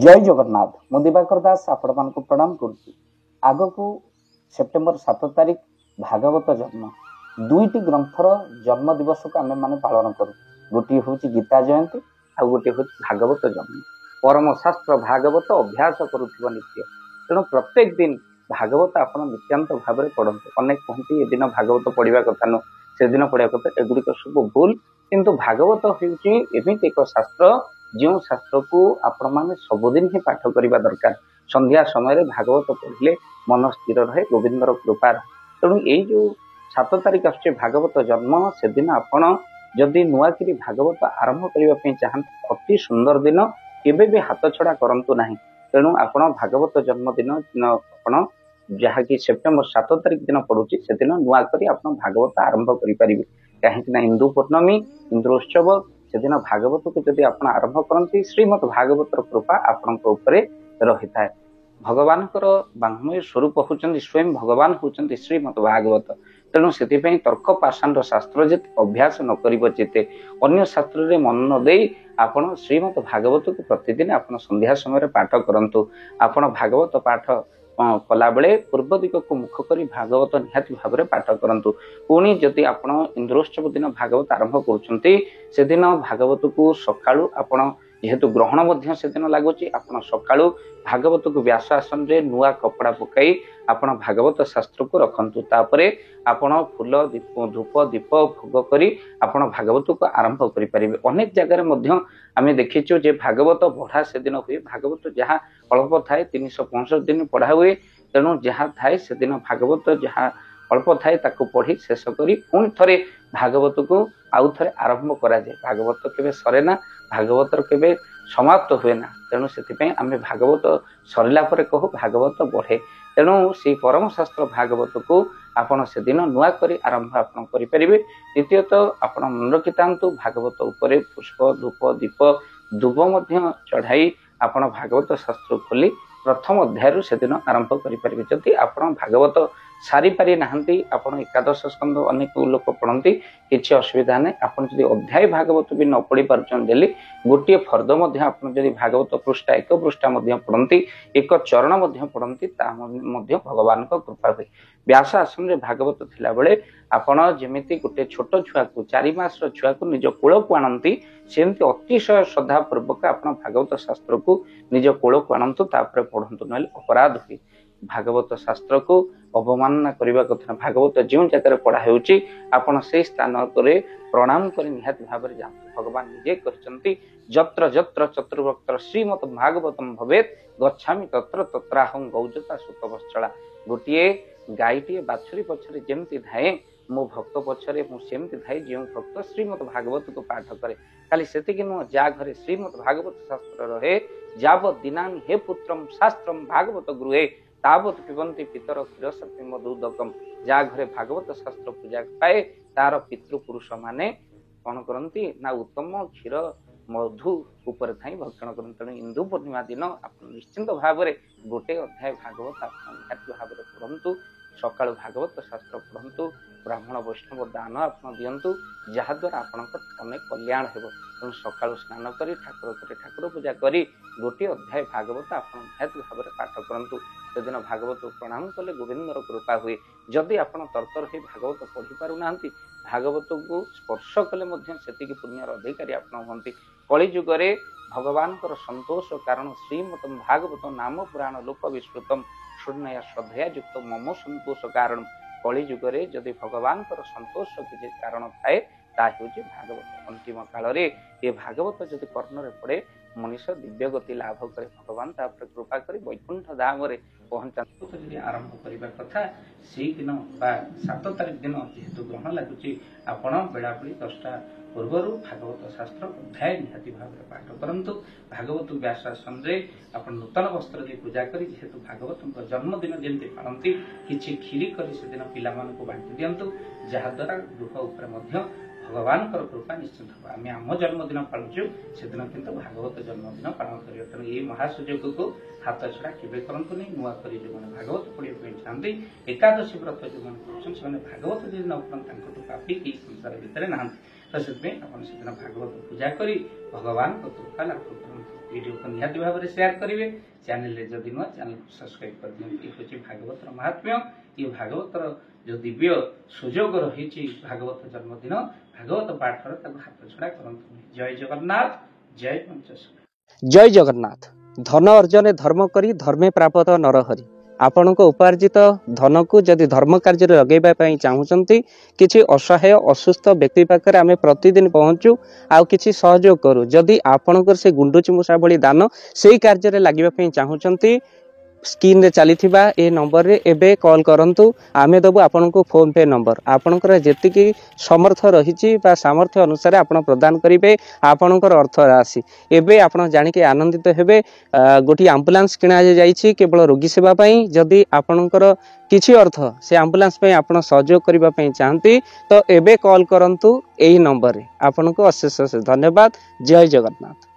जय जगन्नाथ मु दिवाकर दास आपण मानक प्रणाम करुच्ची। आगकू सेप्टेम्बर 7 तारिख भागवत जन्म दुईटी ग्रंथर जन्म दिवस को आम मैंने पालन करूँ। गोटे हूँ गीता जयंती आ गोटे हूँ भागवत जन्म। परम शास्त्र भागवत अभ्यास करुवा नित्य तेणु प्रत्येक दिन भागवत आप नित्यांत भाव में पढ़ते। अनेक कहते ये दिन भागवत पढ़ा कथा नु से दिन पढ़ा कथा एगुड़िक सब भूल, किंतु भागवत हूँ एमती एक शास्त्र जो शास्त्र को आपण मैंने सबुदिन ही पाठ करने दरकार। संध्या समय भागवत पढ़ले मन स्थिर रहे, गोविंदर कृपा रहे। तेणु ये जो 7 तारिख आस भागवत जन्म से दिन आपड़ जदि नुआकरी भागवत आरंभ करने चाहते अति सुंदर दिन केवे भी हाथ छड़ा करंतु नहीं। तेणु आपण भागवत जन्मदिन आपण जहाँकि सेप्टेम्बर 7 तारिख दिन पड़ुची से दिन नुआकरी आप भागवत आरंभ करें। कहीं इंदु पूर्णमी इंद्रोत्सव से दिन भागवत को जदि आप आरंभ करती श्रीमद भागवत कृपा आपण रही है। भगवान बांग्मय स्वरूप होती स्वयं भगवान होती श्रीमद भागवत। तेणु से तर्क पाषाण शास्त्र जे अभ्यास न करते अन्य शास्त्र रे मन न दे आपण श्रीमद भागवत को प्रतिदिन आप संध्या समय पाठ करंतु। आपण भागवत पाठ कला बेले पूर्व दिग को मुख करी भागवत निहाती भाव में पाठ करंतु। पुणी जदि आप इंद्रोत्सव दिन भागवत आरंभ करुँचे से दिन भागवत को सकाळु आपण जेहेतु ग्रहण से दिन लगुच आप सकाळु भागवत को व्यास आसन रे नुआ कपड़ा पकाई आपण भागवत शास्त्र को रखंतु। तापरे आपण फूल दीप धूप दीप भोग करी आपण भागवत को आरंभ करि परिबे। अनेक जगह मध्य आमे देखिचो जे भागवत पढ़ा से दिन हुए। भागवत जहाँ अल्प थाए 365 दिन पढ़ा हुए। तेणु जहाँ थाए से दिन भागवत जहाँ अल्प थाए ताको पढ़ी शेष करी पुणी थरे भागवत को आउ थे आरंभ करा जाए। भागवत केवे सरे ना, भागवत केवे समाप्त हुए ना। तेणु से आमे भागवत सरला परे कहू भागवत बढ़े। तेणु से परम शास्त्र भागवत को आपण से दिन नुआ करी आरंभ आपण करि परिबे। द्वितीयत आपण मन रखितांतु भागवत उपरे पुष्प धूप दीप दुब मध्य चढ़ाई आपण भागवत शास्त्र खोली प्रथम अध्याय से दिन आरंभ करि परिबे। जदि आपण भागवत सारी पारि नाहंती आपण एकादश स्कंद अनेक लोक पढ़ती किसी असुविधा नहीं। आपण जदि अध्याय भागवत भी न पढ़ी पार्छन डेली गोटे फर्द मध्य आपण जदि भागवत पृष्ठा एक पृष्ठा मध्य पढ़ती एक चरण मध्य पढ़ती ता मध्य भगवान को कृपा हुए। व्यास आश्रम रे भागवत थिला बेले आपण जेमिति गोटे छोट छुआ को 4 मास छुआ को निज कोल को आनंती सेमति अतिशय श्रद्धा पूर्वक आपण भागवत शास्त्र को निज कोल को आनंतु तापर पढ़ंतु नले अपराध हुए। भागवत शास्त्र को अवमानना करने कथा। भागवत जो जगह पढ़ा होची आपण से स्थान करे प्रणाम कर निहाती भाव में जातु। भगवान निजे कहते जत्र जत्र चतुर्वक्त्र श्रीमद भागवतम भवेत गच्छामि तत्र तत्राहं गौजता सुतवत्सला। गोटे गायटीए बाछुरी पछरे जेमती धाए मो भक्त पछरे मुझे धाए जो भक्त श्रीमद भागवत को पाठ करे खाली से नुह जा घरे श्रीमद भागवत शास्त्र रहे जावत दिनानि हे पुत्रम शास्त्रम भागवत गृहे तावत पिबंती पितर क्षीर शक्ति मधुदकम। जा घरे भागवत शास्त्र पूजा पाए तार पितृपुरुष माने कौन करती ना उत्तम क्षीर मधु उपर थाई भक्षण करते। तेणु इंदु पूर्णिमा दिन आप निश्चिंत भाव में गोटे अध्याय भागवत आप भाव में पढ़ंतु। सकाल भागवत शास्त्र पढ़ंतु, ब्राह्मण वैष्णव दान आप दिंतु जहाद्वारा आपंकर अनेक कल्याण हो। तेणु सकाल स्नान कर ठाकुर पूजा करी गोटे अध्याय भागवत आप निहाती भाव में पाठ करंतु। से दिन भागवत प्रणाम कले गोविंदर कृपा हुए। जदि आप तरतर हो भागवत पढ़ी पारु नाहंती भागवत को स्पर्श कले से पुण्यर अधिकारी आप हमें। कलि जुगरे भगवान संतोष कारण श्रीमद भागवत नाम पुराण लोक विस्तृतम शून्य श्रद्धया युक्त मम संतोष कारण। कलि जुगरे जदि भगवान संतोष किसी कारण थाए ताहूँ भागवत। अंतिम काल ये भागवत जदि कर्णरे पड़े मनीष दिव्य गति लाभ करे भगवान तापर कृपा करी वैकुंठ धाम रे पहुंचा। आरंभ करने कथा से दिन 7 तारिख दिन जेहेतु ग्रहण लगुच आपण बेलाबेली 10टा पूर्व भागवत शास्त्र अध्याय निहाती भाव में पाठ करंतु। भागवत व्यास आसन रे आपण नूतन वस्त्र दे पूजा करी जेहेतु भागवत जन्मदिन जमी पालती किछि खीरी करी से दिन पिला को बांटी दिंतु जहाद्वारा गृह उपर भगवान कृपा निश्चित हम। आम आम जन्मदिन पालुचु से दिन किंतु भागवत जन्मदिन पालन करियो। तेणु ये महासुजोग को हाथ छड़ा केवे करंतु नहीं। नुआ करी जो मैंने भागवत पढ़िया चाहती एकादशी व्रत जो मैंने से भागवत जो न पढ़ते पापी कि संसार भितर ना। तो से दिन भागवत पूजा करी भगवान कृपा लाभ करते। वीडियो को निहाती भाव में शेयर करेंगे चैनल रे जदि नुआ चैनल को सब्सक्राइब कर दियौ। ये होची भागवतर महात्म्य ये भागवतर जो दिव्य सुजोग रही भागवत जन्मदिन भागवत पाठर हाथ छड़ा करंतु। जय जगन्नाथ जय पंचशील। जय जगन्नाथ। धन अर्जन धर्म करी धर्मे प्राप्त नरहरि। आपण को उपार्जित धन को जदि धर्म कार्य लगे चाहूँगी किसी असहाय असुस्थ व्यक्ति पाखे आम प्रतिदिन पहुँचू आउ किसी सहयोग करूँ। जदि आपणकर से गुंडुची मूषा भली दान से कार्य लगे चाहूँगी स्क्रीन रे चली ए नंबर रे एबे कॉल करंतु। आमे दबु आपन को फोन पे नंबर आपनकर जेतिकी समर्थ रही सामर्थ्य अनुसार आपण प्रदान करिवे आपनकर अर्थ राशि। एबे आपण जानि के आनंदित हेबे गोटी एम्बुलेंस किना जाइछि केवल रोगी सेवा पई। जदि आपनकर किछि अर्थ से एम्बुलेंस पई आपण सहयोग करिबा पई चाहंती तो एबे कॉल करंतु एही नंबर रे। आपन को अशेष धन्यवाद। जय जगन्नाथ।